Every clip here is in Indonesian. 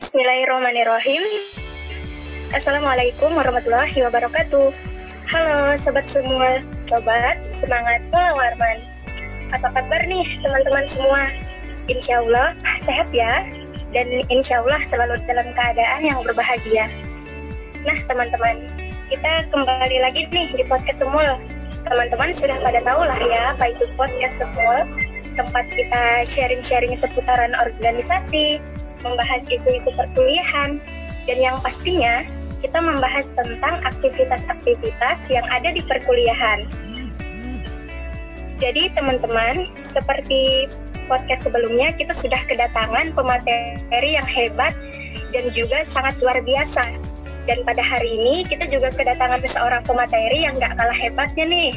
Bismillahirrahmanirrahim. Assalamualaikum warahmatullahi wabarakatuh. Halo sobat semua, sobat semangat melawarman. Apa kabar nih teman-teman semua? Insya Allah sehat ya, dan insya Allah selalu dalam keadaan yang berbahagia. Nah teman-teman, kita kembali lagi nih di podcast Semul. Teman-teman sudah pada tahu lah ya apa itu podcast Semul, tempat kita sharing-sharing seputaran organisasi, membahas isu-isu perkuliahan, dan yang pastinya kita membahas tentang aktivitas-aktivitas yang ada di perkuliahan. Jadi teman-teman, seperti podcast sebelumnya, kita sudah kedatangan pemateri yang hebat dan juga sangat luar biasa. Dan pada hari ini kita juga kedatangan seorang pemateri yang gak kalah hebatnya nih.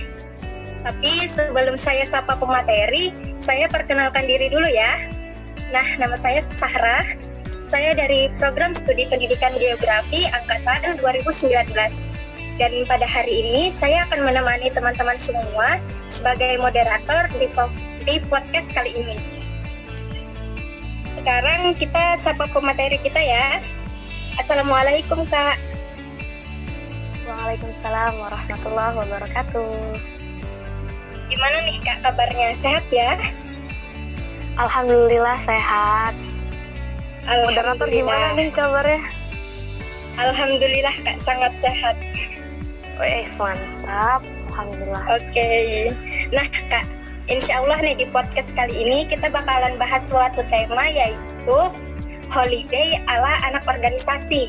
Tapi sebelum saya sapa pemateri, saya perkenalkan diri dulu ya. Nah, nama saya Sahra. Saya dari Program Studi Pendidikan Geografi Angkatan 2019. Dan pada hari ini saya akan menemani teman-teman semua sebagai moderator di podcast kali ini. Sekarang kita sapa pemateri kita ya. Assalamualaikum Kak. Waalaikumsalam warahmatullahi wabarakatuh. Gimana nih Kak kabarnya? Sehat ya? Alhamdulillah sehat. Moderator gimana nih kabarnya? Alhamdulillah Kak sangat sehat. Wih, mantap. Alhamdulillah. Oke. Nah Kak, insya Allah nih di podcast kali ini kita bakalan bahas suatu tema, yaitu holiday ala anak organisasi.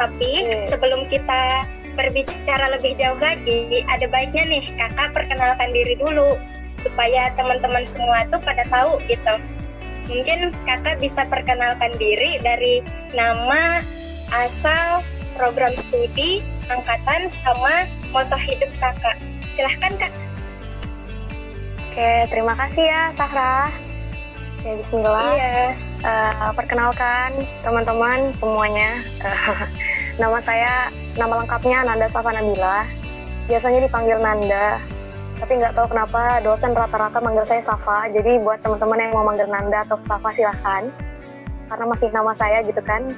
Tapi sebelum kita berbicara lebih jauh lagi, ada baiknya nih kakak perkenalkan diri dulu supaya teman-teman semua tuh pada tahu gitu. Mungkin kakak bisa perkenalkan diri dari nama, asal, program studi, angkatan, sama moto hidup kakak. Silahkan Kak. Oke, terima kasih ya Sahra. Ya, bismillah. Iya. Perkenalkan teman-teman semuanya. Nama lengkapnya Nanda Safa Nabila. Biasanya dipanggil Nanda. Tapi nggak tahu kenapa dosen rata-rata manggil saya Safa. Jadi buat teman-teman yang mau manggil Nanda atau Safa silahkan. Karena masih nama saya gitu kan.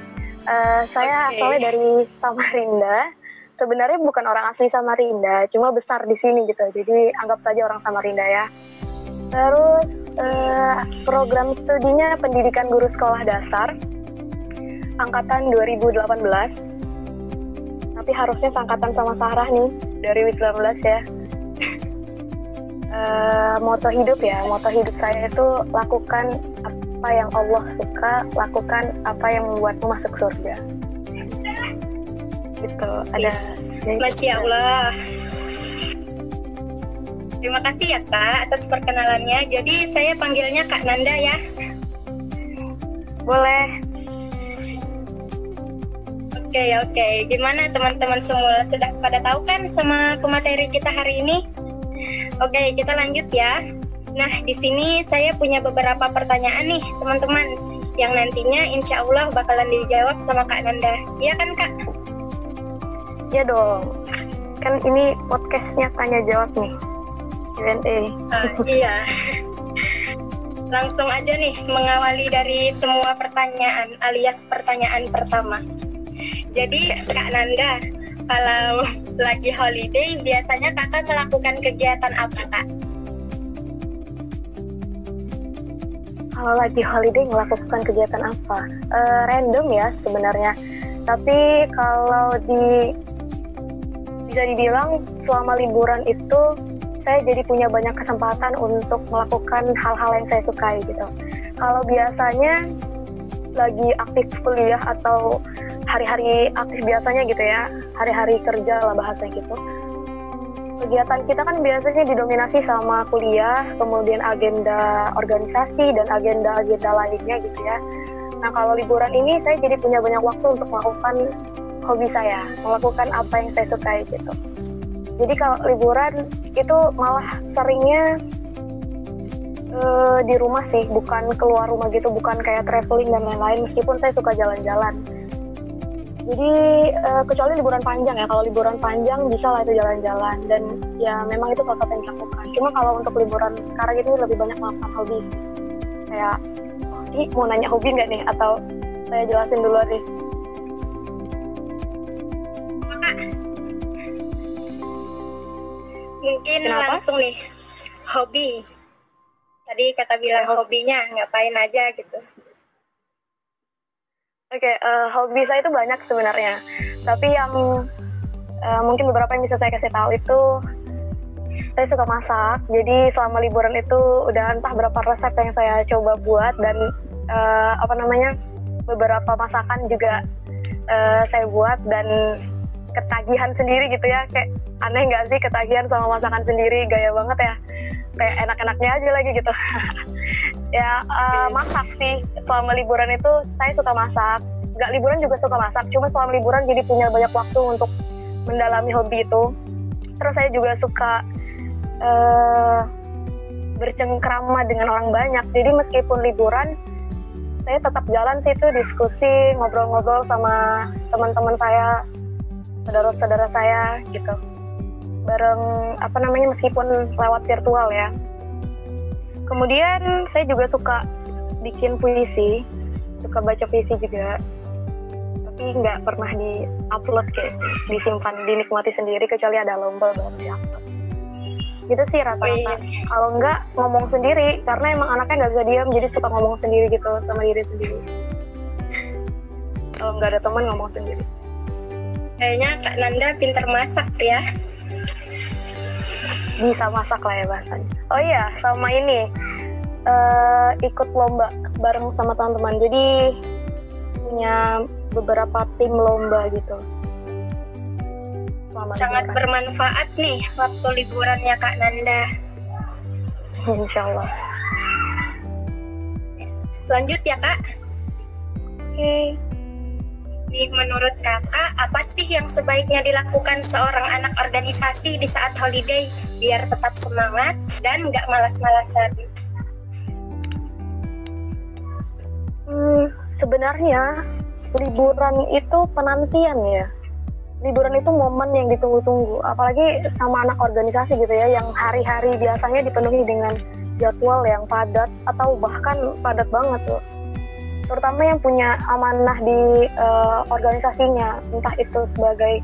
Saya asalnya dari Samarinda. Sebenarnya bukan orang asli Samarinda, cuma besar di sini gitu. Jadi anggap saja orang Samarinda ya. Terus program studinya Pendidikan Guru Sekolah Dasar angkatan 2018. Tapi harusnya seangkatan sama Sarah nih, 2019 ya. Moto hidup saya itu lakukan apa yang Allah suka, lakukan apa yang membuatmu masuk surga. Gitu. Ada. Masya Allah. Terima kasih ya Kak atas perkenalannya. Jadi saya panggilnya Kak Nanda ya. Boleh. Oke. Gimana teman-teman semua? Sudah pada tahu kan sama pemateri kita hari ini? Oke, kita lanjut ya. Nah, di sini saya punya beberapa pertanyaan nih, teman-teman, yang nantinya insya Allah bakalan dijawab sama Kak Nanda. Iya kan, Kak? Iya dong. Kan ini podcastnya tanya jawab nih. Q&A. Iya. Langsung aja nih, mengawali dari semua pertanyaan, alias pertanyaan pertama. Jadi, Kak Nanda, kalau lagi holiday, biasanya kakak melakukan kegiatan apa, Kak? Kalau lagi holiday melakukan kegiatan apa? Random ya sebenarnya. Tapi kalau bisa dibilang selama liburan itu saya jadi punya banyak kesempatan untuk melakukan hal-hal yang saya sukai gitu. Kalau biasanya lagi aktif kuliah atau hari-hari aktif biasanya gitu ya, hari-hari kerja lah bahasanya gitu. Kegiatan kita kan biasanya didominasi sama kuliah, kemudian agenda organisasi dan agenda-agenda lainnya gitu ya. Nah kalau liburan ini saya jadi punya banyak waktu untuk melakukan hobi saya, melakukan apa yang saya sukai gitu. Jadi kalau liburan itu malah seringnya di rumah sih, bukan keluar rumah gitu, bukan kayak traveling dan lain-lain, meskipun saya suka jalan-jalan. Jadi kecuali liburan panjang ya, kalau liburan panjang bisa lah itu jalan-jalan, dan ya memang itu salah satu yang dilakukan. Cuma kalau untuk liburan sekarang ini lebih banyak melakukan hobi sih. Kayak, ini mau nanya hobi nggak nih? Atau Saya jelasin dulu nih. Mungkin Kenapa? langsung nih, hobi. Tadi kakak bilang hobinya ngapain aja gitu. Oke, hobi saya itu banyak sebenarnya. Tapi yang mungkin beberapa yang bisa saya kasih tahu itu, saya suka masak. Jadi selama liburan itu udah entah berapa resep yang saya coba buat, dan beberapa masakan juga saya buat, dan ketagihan sendiri gitu ya. Kayak aneh nggak sih ketagihan sama masakan sendiri, gaya banget ya. Kayak enak-enaknya aja lagi gitu. Ya masak sih, selama liburan itu saya suka masak. Nggak liburan juga suka masak, cuma selama liburan jadi punya banyak waktu untuk mendalami hobi itu. Terus saya juga suka bercengkrama dengan orang banyak. Jadi meskipun liburan, saya tetap jalan situ, diskusi, ngobrol-ngobrol sama teman-teman saya, saudara-saudara saya gitu. Bareng meskipun lewat virtual ya. Kemudian saya juga suka bikin puisi, suka baca puisi juga. Tapi nggak pernah di-upload, kayak disimpan, dinikmati sendiri, kecuali ada lomba baru di-upload. Gitu sih rata-rata. Kalau nggak, ngomong sendiri, karena emang anaknya nggak bisa diam, jadi suka ngomong sendiri gitu sama diri sendiri. Kalau nggak ada teman, ngomong sendiri. Kayaknya Kak Nanda pintar masak ya. Bisa masak lah ya bahasanya. Oh iya, sama ini ikut lomba bareng sama teman-teman. Jadi punya beberapa tim lomba gitu. Sangat bermanfaat nih waktu liburannya Kak Nanda. Insya Allah. Lanjut ya Kak. Oke. Nih, menurut kakak, apa sih yang sebaiknya dilakukan seorang anak organisasi di saat holiday biar tetap semangat dan nggak malas-malasan? Sebenarnya liburan itu penantian ya. Liburan itu momen yang ditunggu-tunggu, apalagi sama anak organisasi gitu ya, yang hari-hari biasanya dipenuhi dengan jadwal yang padat atau bahkan padat banget tuh. Terutama yang punya amanah di organisasinya, entah itu sebagai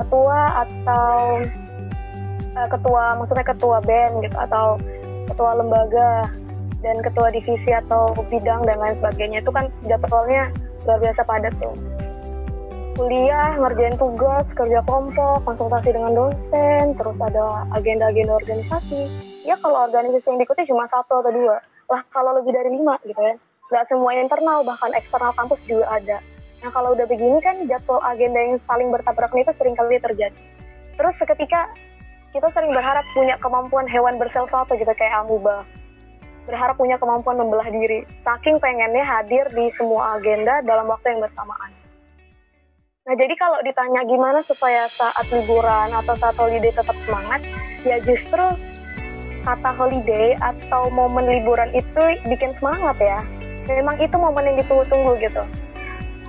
ketua atau ketua band gitu, atau ketua lembaga dan ketua divisi atau bidang dan lain sebagainya. Itu kan jadwalnya luar biasa padat tuh. Kuliah, ngerjain tugas, kerja kelompok, konsultasi dengan dosen, terus ada agenda-agenda organisasi. Ya kalau organisasi yang diikuti cuma 1 atau 2, lah kalau lebih dari 5 gitu ya. Nggak semua internal, bahkan eksternal kampus juga ada. Nah kalau udah begini kan jadwal agenda yang saling bertabrakan itu sering kali terjadi. Terus seketika kita sering berharap punya kemampuan hewan bersel satu gitu, kayak amuba. Berharap punya kemampuan membelah diri. Saking pengennya hadir di semua agenda dalam waktu yang bersamaan. Nah jadi kalau ditanya gimana supaya saat liburan atau saat holiday tetap semangat, ya justru kata holiday atau momen liburan itu bikin semangat ya. Memang itu momen yang ditunggu-tunggu gitu.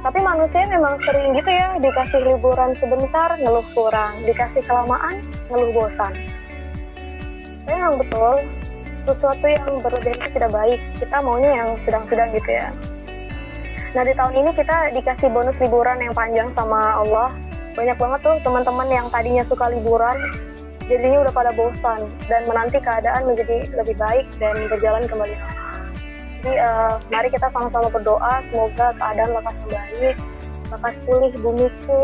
Tapi manusia memang sering gitu ya, dikasih liburan sebentar, ngeluh kurang. Dikasih kelamaan, ngeluh bosan. Memang betul, sesuatu yang berlebihan itu tidak baik. Kita maunya yang sedang-sedang gitu ya. Nah di tahun ini kita dikasih bonus liburan yang panjang sama Allah. Banyak banget tuh teman-teman yang tadinya suka liburan, jadinya udah pada bosan. Dan menanti keadaan menjadi lebih baik dan berjalan kembali. Jadi mari kita sama-sama berdoa semoga keadaan lekas membaik, lekas pulih bumiku,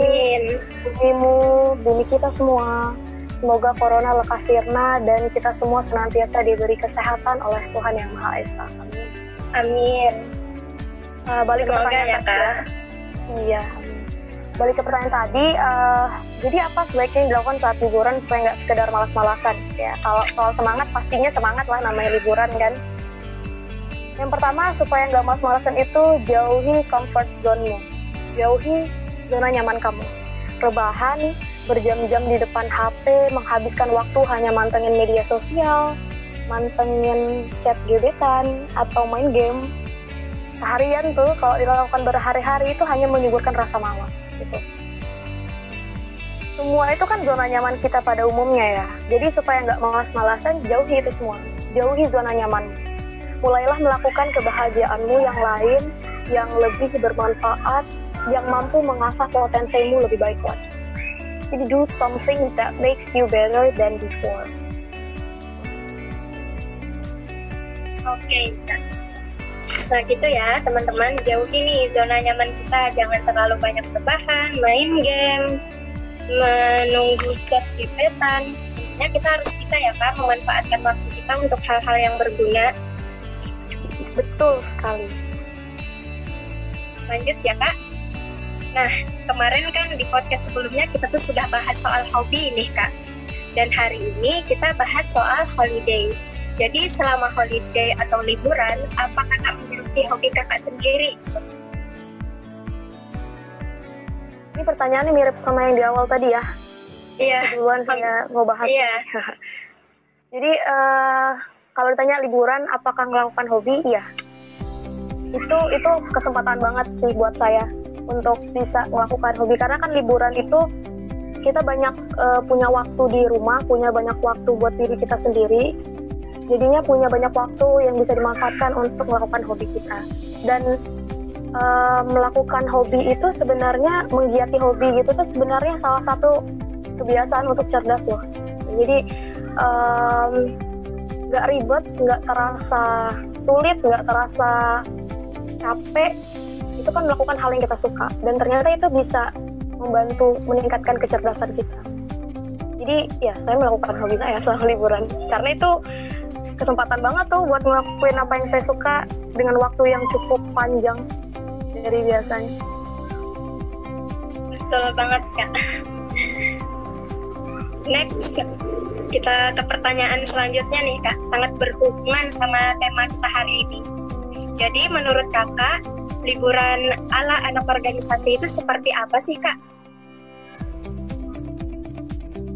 bumimu, bumi kita semua. Semoga corona lekas sirna dan kita semua senantiasa diberi kesehatan oleh Tuhan Yang Maha Esa. Amin. Amin. Balik semoga ke pertanyaan ya Kak. Iya. Balik ke pertanyaan tadi, jadi apa sebaiknya yang dilakukan saat liburan supaya nggak sekedar malas-malasan? Ya, kalau soal semangat pastinya semangat lah, namanya liburan kan. Yang pertama, supaya nggak malas-malasan itu jauhi comfort zone-mu. Jauhi zona nyaman kamu. Rebahan, berjam-jam di depan HP, menghabiskan waktu hanya mantengin media sosial, mantengin chat gebetan, atau main game. Seharian tuh, kalau dilakukan berhari-hari itu hanya menyuburkan rasa malas. Gitu. Semua itu kan zona nyaman kita pada umumnya ya. Jadi supaya nggak malas-malasan, jauhi itu semua. Jauhi zona nyaman. Mulailah melakukan kebahagiaanmu yang lain yang lebih bermanfaat, yang mampu mengasah potensimu lebih baik lagi. Jadi do something that makes you better than before. Oke, nah gitu ya teman-teman, jauhi nih zona nyaman kita, jangan terlalu banyak rebahan, main game, menunggu chat gebetan. Intinya kita harus bisa ya Kak memanfaatkan waktu kita untuk hal-hal yang berguna. Betul sekali. Lanjut ya Kak. Nah, kemarin kan di podcast sebelumnya kita tuh sudah bahas soal hobi nih Kak. Dan hari ini kita bahas soal holiday. Jadi selama holiday atau liburan, apa Kakak memiliki hobi Kakak sendiri? Ini pertanyaannya mirip sama yang di awal tadi ya. Iya. Duluan saya mau bahas. Iya. Jadi kalau ditanya liburan, apakah melakukan hobi? Iya. Itu kesempatan banget sih buat saya untuk bisa melakukan hobi, karena kan liburan itu kita banyak punya waktu di rumah, punya banyak waktu buat diri kita sendiri, jadinya punya banyak waktu yang bisa dimanfaatkan untuk melakukan hobi kita. Dan melakukan hobi itu sebenarnya, menggiati hobi gitu tuh sebenarnya salah satu kebiasaan untuk cerdas loh. Jadi nggak ribet, nggak terasa sulit, nggak terasa capek. Itu kan melakukan hal yang kita suka, dan ternyata itu bisa membantu meningkatkan kecerdasan kita. Jadi ya saya melakukan hobi saya selama liburan, karena itu kesempatan banget tuh buat ngelakuin apa yang saya suka dengan waktu yang cukup panjang dari biasanya. Betul banget Kak. Next, kita ke pertanyaan selanjutnya nih Kak, sangat berhubungan sama tema kita hari ini. Jadi menurut Kakak, liburan ala anak organisasi itu seperti apa sih Kak?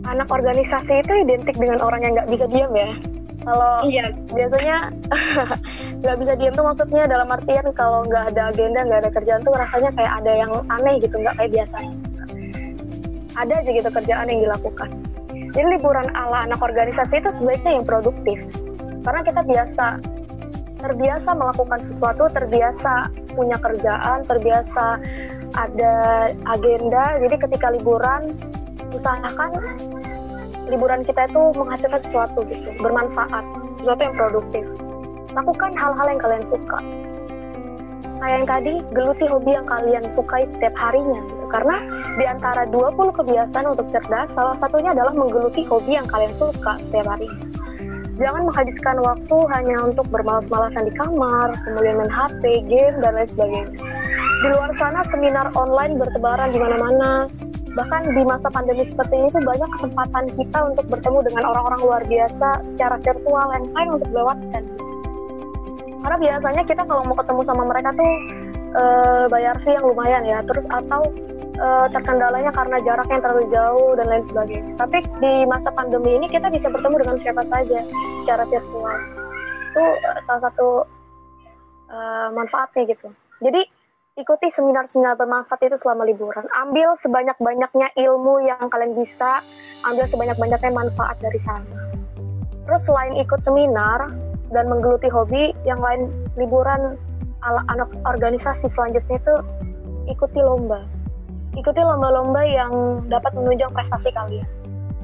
Anak organisasi itu identik dengan orang yang nggak bisa diam ya. Kalau biasanya nggak bisa diam tuh maksudnya dalam artian kalau nggak ada agenda, nggak ada kerjaan tuh rasanya kayak ada yang aneh gitu, nggak kayak biasanya. Ada aja gitu kerjaan yang dilakukan. Jadi liburan ala anak organisasi itu sebaiknya yang produktif. Karena kita terbiasa melakukan sesuatu, terbiasa punya kerjaan, terbiasa ada agenda. Jadi ketika liburan, usahakan liburan kita itu menghasilkan sesuatu gitu, bermanfaat, sesuatu yang produktif. Lakukan hal-hal yang kalian suka. Kayak yang tadi, geluti hobi yang kalian sukai setiap harinya gitu. Karena di antara 20 kebiasaan untuk cerdas, salah satunya adalah menggeluti hobi yang kalian suka setiap harinya. Jangan menghabiskan waktu hanya untuk bermalas-malasan di kamar, kemudian main HP, game, dan lain sebagainya. Di luar sana seminar online bertebaran di mana-mana. Bahkan di masa pandemi seperti ini tuh banyak kesempatan kita untuk bertemu dengan orang-orang luar biasa secara virtual yang sayang untuk dilewatkan. Karena biasanya kita kalau mau ketemu sama mereka tuh bayar fee yang lumayan ya, terus atau terkendalanya karena jarak yang terlalu jauh dan lain sebagainya. Tapi di masa pandemi ini kita bisa bertemu dengan siapa saja secara virtual. Itu salah satu manfaatnya gitu. Jadi ikuti seminar-seminar bermanfaat itu selama liburan. Ambil sebanyak-banyaknya ilmu yang kalian bisa, ambil sebanyak-banyaknya manfaat dari sana. Terus selain ikut seminar dan menggeluti hobi, yang lain liburan ala anak organisasi selanjutnya itu ikuti lomba. Ikuti lomba-lomba yang dapat menunjang prestasi kalian.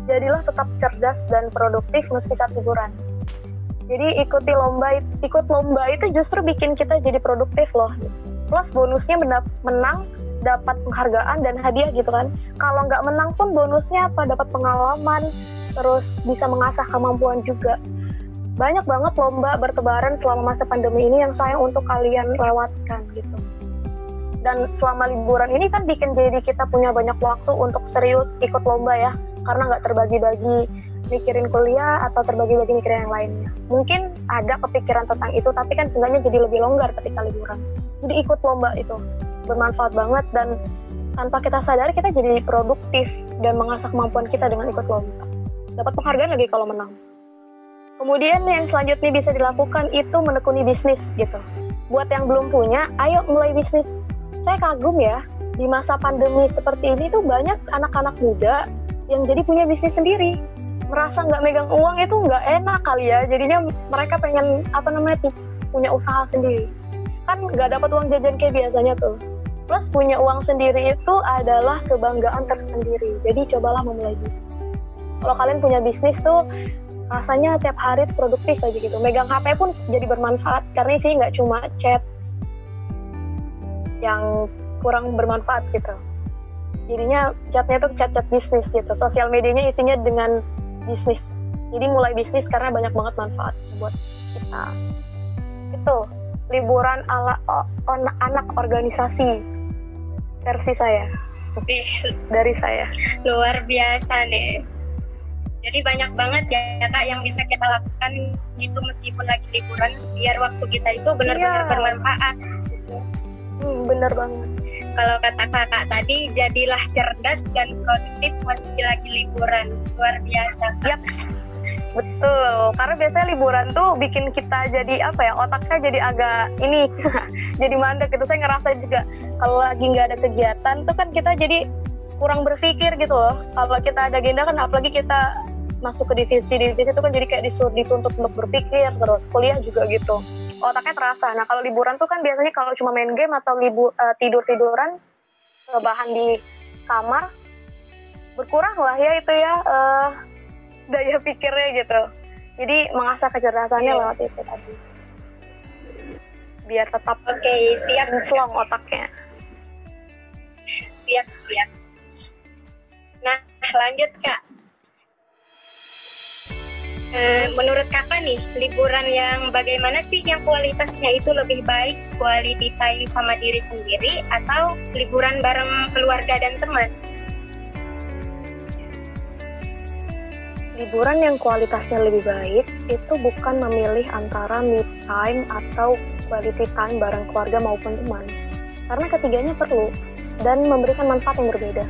Jadilah tetap cerdas dan produktif meski saat liburan. Jadi ikut lomba itu justru bikin kita jadi produktif loh. Plus bonusnya menang, dapat penghargaan dan hadiah gitu kan. Kalau nggak menang pun bonusnya apa? Dapat pengalaman, terus bisa mengasah kemampuan juga. Banyak banget lomba bertebaran selama masa pandemi ini yang sayang untuk kalian lewatkan gitu. Dan selama liburan ini kan bikin jadi kita punya banyak waktu untuk serius ikut lomba ya. Karena nggak terbagi-bagi mikirin kuliah atau terbagi-bagi mikirin yang lainnya. Mungkin ada kepikiran tentang itu, tapi kan seenggaknya jadi lebih longgar ketika liburan. Jadi ikut lomba itu bermanfaat banget, dan tanpa kita sadari kita jadi produktif dan mengasah kemampuan kita dengan ikut lomba. Dapat penghargaan lagi kalau menang. Kemudian yang selanjutnya bisa dilakukan itu menekuni bisnis gitu. Buat yang belum punya, ayo mulai bisnis. Saya kagum ya, di masa pandemi seperti ini tuh banyak anak-anak muda yang jadi punya bisnis sendiri. Merasa nggak megang uang itu nggak enak kali ya, jadinya mereka pengen punya usaha sendiri. kan nggak dapat uang jajan kayak biasanya tuh. Plus punya uang sendiri itu adalah kebanggaan tersendiri. Jadi cobalah memulai bisnis. Kalau kalian punya bisnis tuh rasanya tiap hari tuh produktif aja gitu. Megang HP pun jadi bermanfaat karena sih nggak cuma chat yang kurang bermanfaat gitu. Jadinya chatnya tuh chat-chat bisnis gitu. Sosial medianya isinya dengan bisnis. Jadi mulai bisnis karena banyak banget manfaat buat kita. Itu liburan ala anak organisasi versi saya. Dari saya. Luar biasa nih. Jadi banyak banget ya Kak yang bisa kita lakukan gitu meskipun lagi liburan biar waktu kita itu benar-benar bermanfaat. Bener banget. Kalau kata kakak tadi, jadilah cerdas dan produktif meski lagi liburan. Luar biasa. Yap, betul. Karena biasanya liburan tuh bikin kita jadi otaknya jadi agak ini, jadi mandek gitu. Saya ngerasa juga kalau lagi nggak ada kegiatan tuh kan kita jadi kurang berpikir gitu loh. Kalau kita ada agenda kan apalagi kita masuk ke divisi itu kan jadi kayak dituntut untuk berpikir terus. Kuliah juga gitu. Otaknya terasa. Nah kalau liburan tuh kan biasanya kalau cuma main game atau tidur-tiduran, rebahan di kamar, berkurang lah ya itu ya daya pikirnya gitu. Jadi mengasah kecerdasannya lewat itu tadi. Biar tetap siap slong otaknya. Siap. Nah lanjut Kak. Menurut kakak nih, liburan yang bagaimana sih yang kualitasnya itu lebih baik, quality time sama diri sendiri atau liburan bareng keluarga dan teman? Liburan yang kualitasnya lebih baik itu bukan memilih antara me time atau quality time bareng keluarga maupun teman. Karena ketiganya perlu dan memberikan manfaat yang berbeda.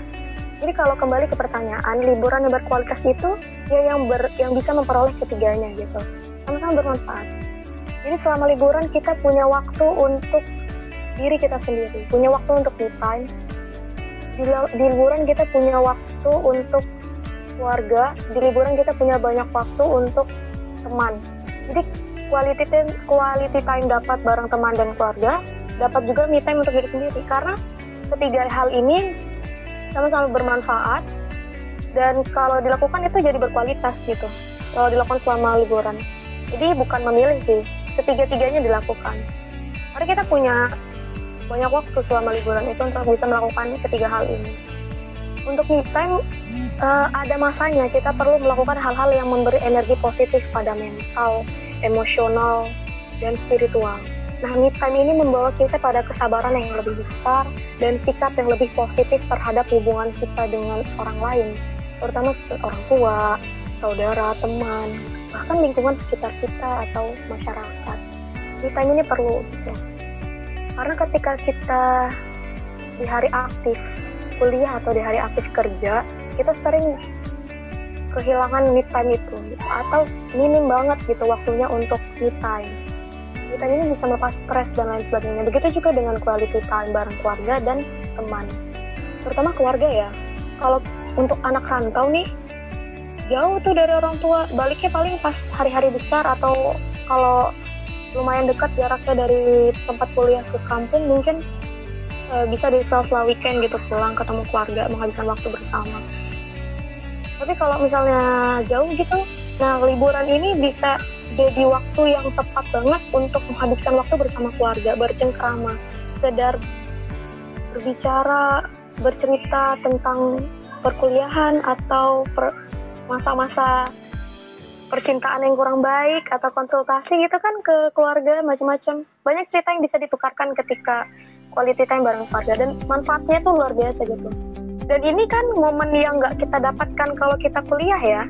Jadi kalau kembali ke pertanyaan, liburan yang berkualitas itu ya yang bisa memperoleh ketiganya gitu. Sama-sama bermanfaat. Jadi selama liburan kita punya waktu untuk diri kita sendiri, punya waktu untuk me time. Di liburan kita punya waktu untuk keluarga, di liburan kita punya banyak waktu untuk teman. Jadi quality time dapat bareng teman dan keluarga, dapat juga me time untuk diri sendiri. Karena ketiga hal ini sama-sama bermanfaat dan kalau dilakukan itu jadi berkualitas gitu kalau dilakukan selama liburan. Jadi bukan memilih sih, ketiga-tiganya dilakukan karena kita punya banyak waktu selama liburan itu untuk bisa melakukan ketiga hal ini. Untuk me time ada masanya kita perlu melakukan hal-hal yang memberi energi positif pada mental, emosional, dan spiritual. Nah, me time ini membawa kita pada kesabaran yang lebih besar dan sikap yang lebih positif terhadap hubungan kita dengan orang lain, terutama orang tua, saudara, teman, bahkan lingkungan sekitar kita atau masyarakat. Me time ini perlu gitu. Karena ketika kita di hari aktif kuliah atau di hari aktif kerja, kita sering kehilangan me time itu atau minim banget gitu waktunya untuk me time. Me time ini bisa melepas stres dan lain sebagainya. Begitu juga dengan quality time bareng keluarga dan teman. Terutama keluarga ya. Kalau untuk anak rantau nih, jauh tuh dari orang tua. Baliknya paling pas hari-hari besar atau kalau lumayan dekat jaraknya dari tempat kuliah ke kampung, mungkin bisa di sela-sela weekend gitu pulang ketemu keluarga, menghabiskan waktu bersama. Tapi kalau misalnya jauh gitu, nah liburan ini bisa jadi waktu yang tepat banget untuk menghabiskan waktu bersama keluarga, bercengkrama, sekedar berbicara, bercerita tentang perkuliahan atau masa-masa percintaan yang kurang baik atau konsultasi gitu kan ke keluarga, macam-macam. Banyak cerita yang bisa ditukarkan ketika quality time bareng keluarga dan manfaatnya tuh luar biasa gitu. Dan ini kan momen yang nggak kita dapatkan kalau kita kuliah ya,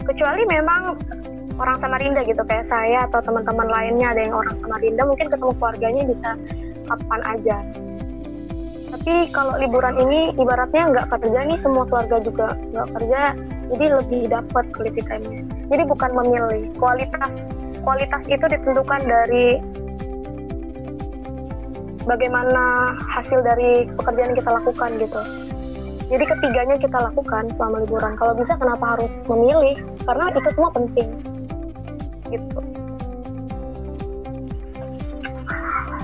kecuali memang orang Samarinda gitu kayak saya atau teman-teman lainnya ada yang orang Samarinda, mungkin ketemu keluarganya bisa kapan aja. Tapi kalau liburan ini ibaratnya nggak kerja nih, semua keluarga juga nggak kerja, jadi lebih dapat quality time-nya. Jadi bukan memilih, kualitas itu ditentukan dari bagaimana hasil dari pekerjaan yang kita lakukan gitu. Jadi ketiganya kita lakukan selama liburan. Kalau bisa kenapa harus memilih? Karena itu semua penting. Gitu.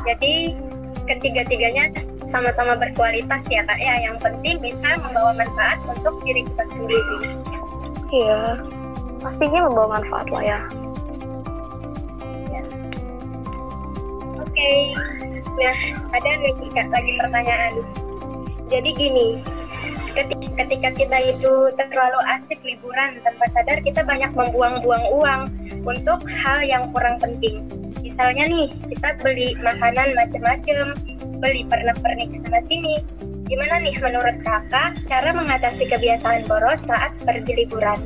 Jadi ketiga-tiganya sama-sama berkualitas ya Kak ya. Yang penting bisa membawa manfaat untuk diri kita sendiri. Iya, pastinya membawa manfaat lah ya. Oke. Nah, ada nih Kak lagi pertanyaan. Jadi gini, ketika kita itu terlalu asik liburan, tanpa sadar kita banyak membuang-buang uang untuk hal yang kurang penting. Misalnya nih, kita beli makanan macam-macam, beli pernak-pernik sana sini. Gimana nih menurut Kakak cara mengatasi kebiasaan boros saat pergi liburan?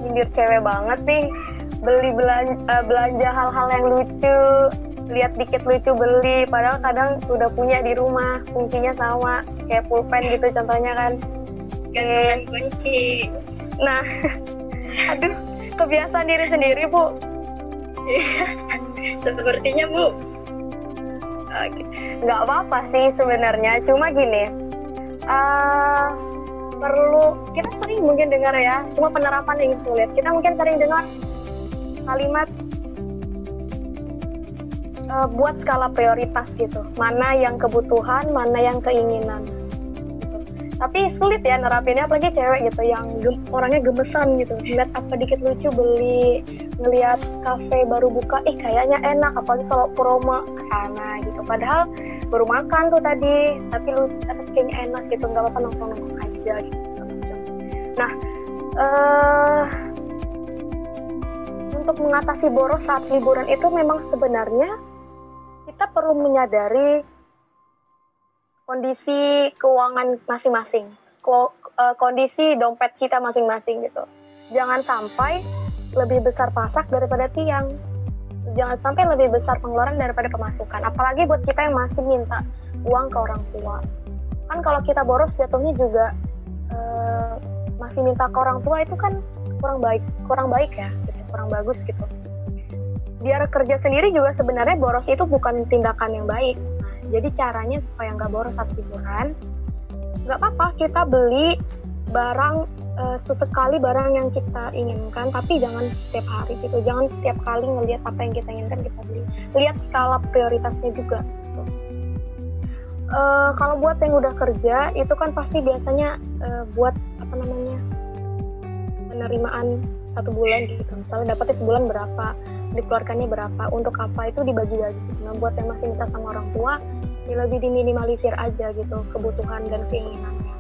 Nyindir cewek banget nih, belanja hal-hal yang lucu, lihat dikit lucu beli, padahal kadang udah punya di rumah, fungsinya sama, kayak pulpen gitu contohnya kan. Gantungan kunci. Nah, aduh, kebiasaan diri sendiri Bu. Sepertinya Bu. Oke. Nggak apa-apa sih sebenarnya, cuma gini, perlu, kita sering mungkin dengar ya, cuma penerapan yang sulit. Kita mungkin sering dengar kalimat buat skala prioritas gitu, mana yang kebutuhan, mana yang keinginan gitu. Tapi sulit ya nerapinnya, apalagi cewek gitu yang orangnya gemesan gitu, ngeliat apa dikit lucu beli, ngeliat kafe baru buka, kayaknya enak, apalagi kalau promo kesana gitu, padahal baru makan tuh tadi, tapi kayaknya enak gitu, nggak apa-apa nongkrong aja gitu. Nah, untuk mengatasi boros saat liburan itu memang sebenarnya kita perlu menyadari kondisi keuangan masing-masing, kondisi dompet kita masing-masing gitu. Jangan sampai lebih besar pasak daripada tiang. Jangan sampai lebih besar pengeluaran daripada pemasukan. Apalagi buat kita yang masih minta uang ke orang tua. Kan kalau kita boros jatuhnya juga masih minta ke orang tua itu kan kurang baik ya, gitu, kurang bagus gitu. Biar kerja sendiri juga sebenarnya boros itu bukan tindakan yang baik. Nah, jadi caranya supaya nggak boros saat liburan, nggak apa-apa kita beli barang sesekali barang yang kita inginkan, tapi jangan setiap hari gitu. Jangan setiap kali ngelihat apa yang kita inginkan kita beli. Lihat skala prioritasnya juga. Gitu. Kalau buat yang udah kerja itu kan pasti biasanya buat penerimaan 1 bulan gitu. Misalnya dapatnya sebulan berapa, dikeluarkannya berapa, untuk apa itu dibagi-bagi. Nah, buat yang masih minta sama orang tua, ya lebih diminimalisir aja gitu kebutuhan dan keinginannya.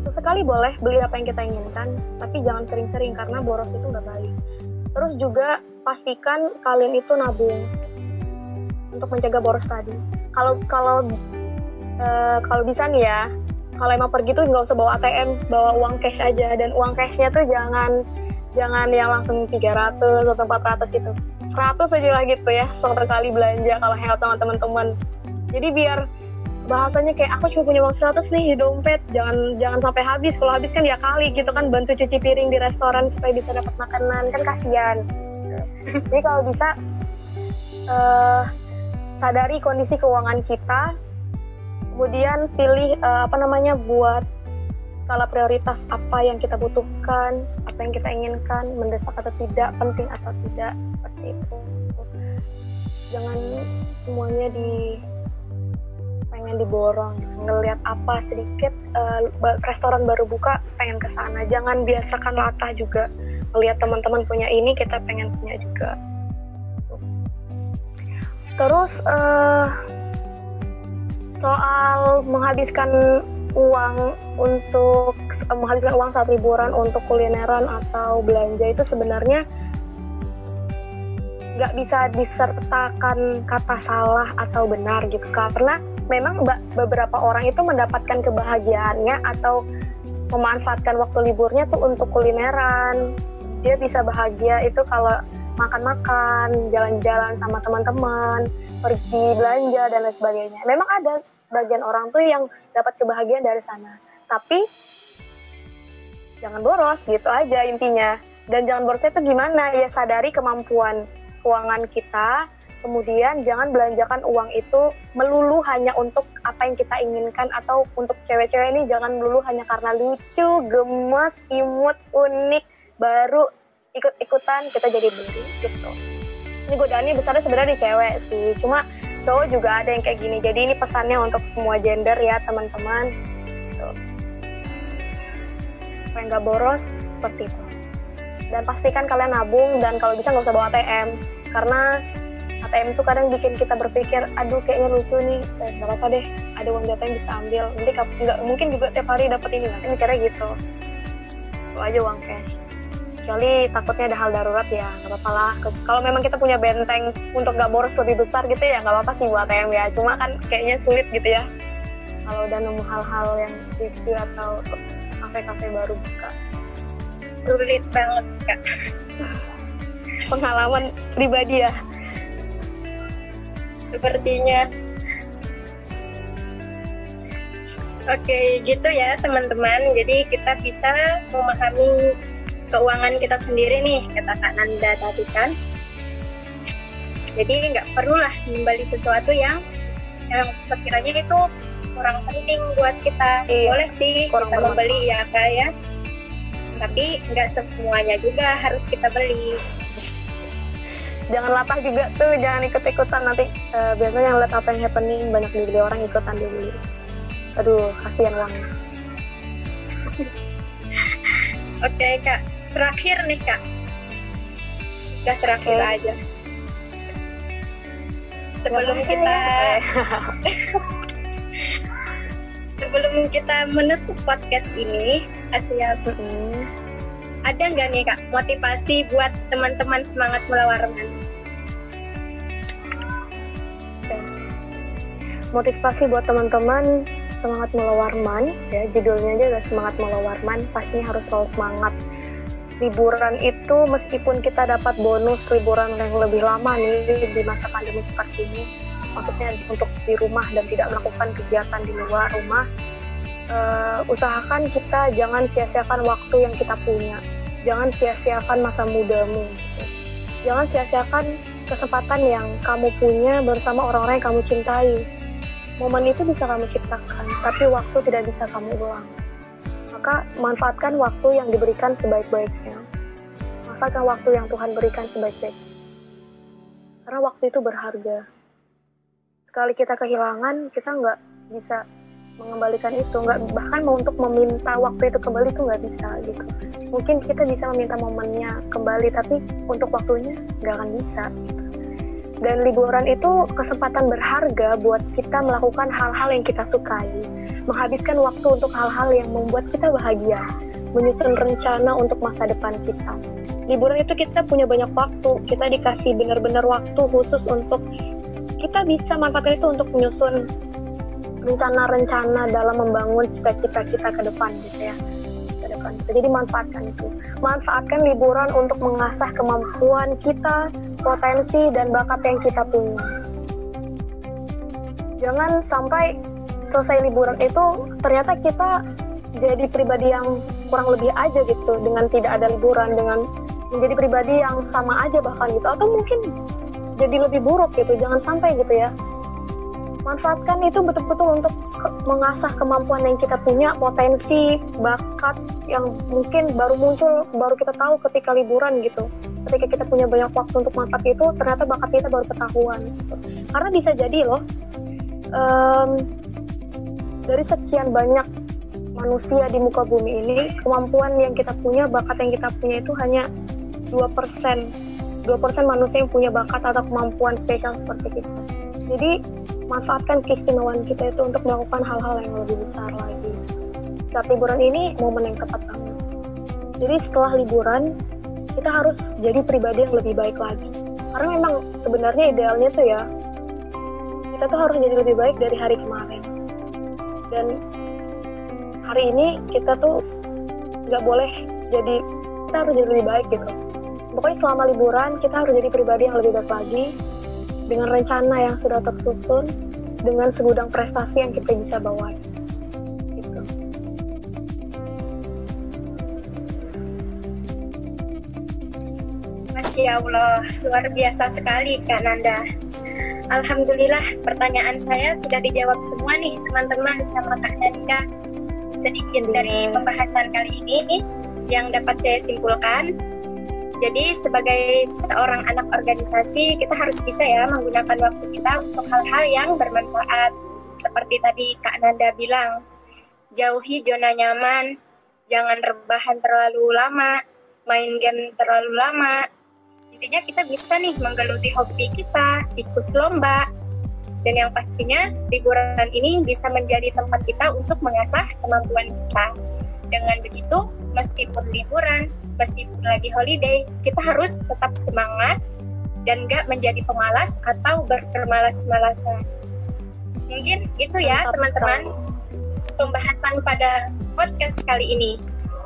Sesekali boleh beli apa yang kita inginkan, tapi jangan sering-sering karena boros itu nggak baik. Terus juga pastikan kalian itu nabung untuk mencegah boros tadi. Kalau bisa nih ya, kalau emang pergi tuh nggak usah bawa ATM, bawa uang cash aja, dan uang cashnya tuh jangan yang langsung 300 atau 400 gitu, 100 aja lah gitu ya, satu kali belanja kalau hangout sama teman-teman. Jadi biar bahasanya kayak aku cuma punya uang 100 nih di dompet, jangan sampai habis. Kalau habis kan ya kali gitu kan, bantu cuci piring di restoran supaya bisa dapat makanan, kan kasihan. Jadi kalau bisa sadari kondisi keuangan kita, kemudian pilih buat skala prioritas apa yang kita butuhkan, apa yang kita inginkan, mendesak atau tidak, penting atau tidak, seperti itu. Jangan semuanya pengen diborong, ngelihat apa sedikit restoran baru buka pengen ke sana. Jangan biasakan latah juga, ngelihat teman-teman punya ini kita pengen punya juga. Terus soal menghabiskan uang saat liburan untuk kulineran atau belanja itu sebenarnya nggak bisa disertakan kata salah atau benar gitu, karena memang beberapa orang itu mendapatkan kebahagiaannya atau memanfaatkan waktu liburnya tuh untuk kulineran. Dia bisa bahagia itu kalau makan-makan, jalan-jalan sama teman-teman, pergi belanja dan lain sebagainya. Memang ada bagian orang tuh yang dapat kebahagiaan dari sana, tapi jangan boros gitu aja intinya. Dan jangan borosnya itu gimana ya, sadari kemampuan keuangan kita, kemudian jangan belanjakan uang itu melulu hanya untuk apa yang kita inginkan, atau untuk cewek-cewek ini jangan melulu hanya karena lucu, gemes, imut, unik, baru ikut-ikutan kita jadi beli gitu. Ini godaannya besarnya sebenarnya di cewek sih, cuma cowok juga ada yang kayak gini. Jadi ini pesannya untuk semua gender ya teman-teman. Tuh. Supaya nggak boros seperti itu. Dan pastikan kalian nabung, dan kalau bisa nggak usah bawa ATM, karena ATM itu kadang bikin kita berpikir, aduh kayaknya lucu nih, nggak apa-apa deh, ada uang jatah yang bisa ambil. Nanti nggak mungkin juga tiap hari dapat ini, nanti mikirnya gitu. Itu aja uang cash. Kecuali takutnya ada hal darurat ya nggak apa-apa lah. Kalau memang kita punya benteng untuk nggak boros lebih besar gitu ya nggak apa-apa sih buat ATM ya. Cuma kan kayaknya sulit gitu ya kalau udah nemu hal-hal yang lucu atau kafe-kafe baru buka. Sulit banget Kak. Pengalaman pribadi ya. Sepertinya. Oke, gitu ya teman-teman. Jadi kita bisa memahami keuangan kita sendiri nih, kata Kak Nanda tadi kan. Jadi nggak perlulah membeli sesuatu yang sekiranya itu kurang penting buat kita. Boleh sih kita membeli ya Kak ya, tapi nggak semuanya juga harus kita beli. Jangan latah juga tuh, jangan ikut-ikutan nanti. Biasanya ngeliat apa yang happening, banyak dibeli orang, ikutan dibeli. Aduh, kasihan uangnya. Oke Kak, terakhir nih Kak. Udah terakhir aja. Sebelum kita sebelum kita menutup podcast ini, Asia, ada nggak nih Kak motivasi buat teman-teman semangat mula warman? Motivasi buat teman-teman semangat mula warman, ya judulnya aja udah semangat mula warman, pastinya harus selalu semangat. Liburan itu meskipun kita dapat bonus liburan yang lebih lama nih di masa pandemi seperti ini, maksudnya untuk di rumah dan tidak melakukan kegiatan di luar rumah, usahakan kita jangan sia-siakan waktu yang kita punya, jangan sia-siakan masa mudamu, gitu. Jangan sia-siakan kesempatan yang kamu punya bersama orang-orang yang kamu cintai. Momen itu bisa kamu ciptakan, tapi waktu tidak bisa kamu ulang. Maka manfaatkan waktu yang diberikan sebaik-baiknya. Manfaatkan waktu yang Tuhan berikan sebaik-baiknya. Karena waktu itu berharga. Sekali kita kehilangan, kita nggak bisa mengembalikan itu. Bahkan mau untuk meminta waktu itu kembali itu nggak bisa gitu. Mungkin kita bisa meminta momennya kembali, tapi untuk waktunya nggak akan bisa. Gitu. Dan liburan itu kesempatan berharga buat kita melakukan hal-hal yang kita sukai. Menghabiskan waktu untuk hal-hal yang membuat kita bahagia, menyusun rencana untuk masa depan kita. Liburan itu kita punya banyak waktu, kita dikasih benar-benar waktu khusus untuk kita bisa manfaatkan itu untuk menyusun rencana-rencana dalam membangun cita-cita kita ke depan gitu ya. Ke depan. Jadi manfaatkan itu. Manfaatkan liburan untuk mengasah kemampuan kita, potensi dan bakat yang kita punya. Jangan sampai selesai liburan itu ternyata kita jadi pribadi yang kurang lebih aja gitu dengan tidak ada liburan, dengan menjadi pribadi yang sama aja bahkan gitu, atau mungkin jadi lebih buruk gitu. Jangan sampai gitu ya. Manfaatkan itu betul-betul untuk mengasah kemampuan yang kita punya, potensi, bakat yang mungkin baru muncul, baru kita tahu ketika liburan gitu. Ketika kita punya banyak waktu untuk manfaat itu, ternyata bakat kita baru ketahuan gitu. Karena bisa jadi loh, dari sekian banyak manusia di muka bumi ini, kemampuan yang kita punya, bakat yang kita punya itu hanya 2%. 2% manusia yang punya bakat atau kemampuan spesial seperti kita. Jadi, manfaatkan keistimewaan kita itu untuk melakukan hal-hal yang lebih besar lagi. Saat liburan ini, momen yang tepat banget. Jadi, setelah liburan, kita harus jadi pribadi yang lebih baik lagi. Karena memang sebenarnya idealnya tuh ya, kita tuh harus jadi lebih baik dari hari kemarin. Dan hari ini kita tuh nggak boleh jadi, kita harus jadi lebih baik gitu. Pokoknya selama liburan kita harus jadi pribadi yang lebih baik lagi, dengan rencana yang sudah tersusun, dengan segudang prestasi yang kita bisa bawa. Gitu. Masya Allah, luar biasa sekali Kak Nanda. Alhamdulillah, pertanyaan saya sudah dijawab semua nih teman-teman sama Kak Nanda. Sedikit dari pembahasan kali ini yang dapat saya simpulkan. Jadi sebagai seorang anak organisasi, kita harus bisa ya menggunakan waktu kita untuk hal-hal yang bermanfaat. Seperti tadi Kak Nanda bilang, jauhi zona nyaman, jangan rebahan terlalu lama, main game terlalu lama. Intinya kita bisa nih menggeluti hobi kita, ikut lomba. Dan yang pastinya liburan ini bisa menjadi tempat kita untuk mengasah kemampuan kita. Dengan begitu, meskipun liburan, meskipun lagi holiday, kita harus tetap semangat dan gak menjadi pemalas atau bermalas-malasan. Mungkin itu ya teman-teman pembahasan pada podcast kali ini.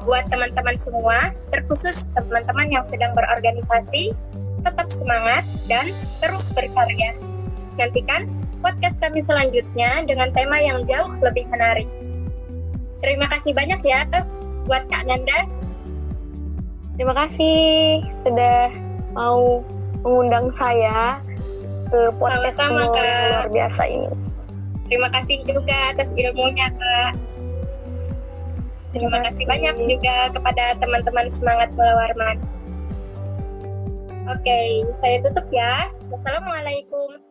Buat teman-teman semua, terkhusus teman-teman yang sedang berorganisasi, tetap semangat dan terus berkarya. Nantikan podcast kami selanjutnya dengan tema yang jauh lebih menarik. Terima kasih banyak ya buat Kak Nanda. Terima kasih sudah mau mengundang saya ke podcast Sama-sama, yang Kak. luar biasa ini. Terima kasih juga atas ilmunya, Kak. Terima kasih banyak juga kepada teman-teman Semangat Mula Warman. Oke, saya tutup ya. Wassalamualaikum.